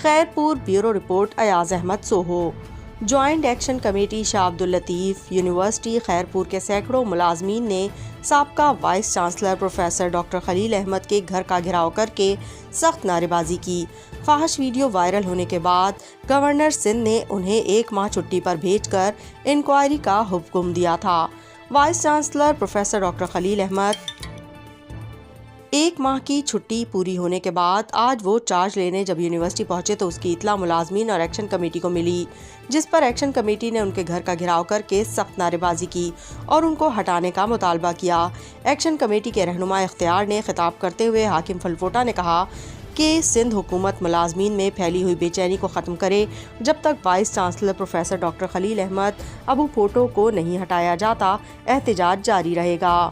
Khairpur bureau report Ayaz Ahmed Soho. Joint action committee Shah Abdul Latif university Khairpur کے سینکڑوں ملازمین نے سابقہ vice chancellor professor doctor Khalil Ahmed کے گھر کا گھراؤ کر کے سخت نعرے بازی کی۔ فاحش ویڈیو وائرل ہونے کے بعد گورنر سندھ نے انہیں 1 ماہ چھٹی پر بھیج کر انکوائری کا حکم دیا تھا۔ Voice chancellor professor doctor Khalil Ahmad 1 ماہ کی چھٹی پوری ہونے کے بعد آج وہ چارج لینے جب یونیورسٹی پہنچے تو اس کی اطلاع ملازمین اور ایکشن کمیٹی کو ملی، جس پر ایکشن کمیٹی نے ان کے گھر کا گھراؤ کر کے سخت نعرے بازی کی اور ان کو ہٹانے کا مطالبہ کیا۔ ایکشن کمیٹی کے رہنما اختیار نے خطاب کرتے ہوئے حاکم فلفوٹا نے کہا کہ سندھ حکومت ملازمین میں پھیلی ہوئی بے چینی کو ختم کرے۔ جب تک voice chancellor professor doctor Khalil Ahmad ابو پھوٹو کو نہیں ہٹایا جاتا، احتجاج جاری رہے گا۔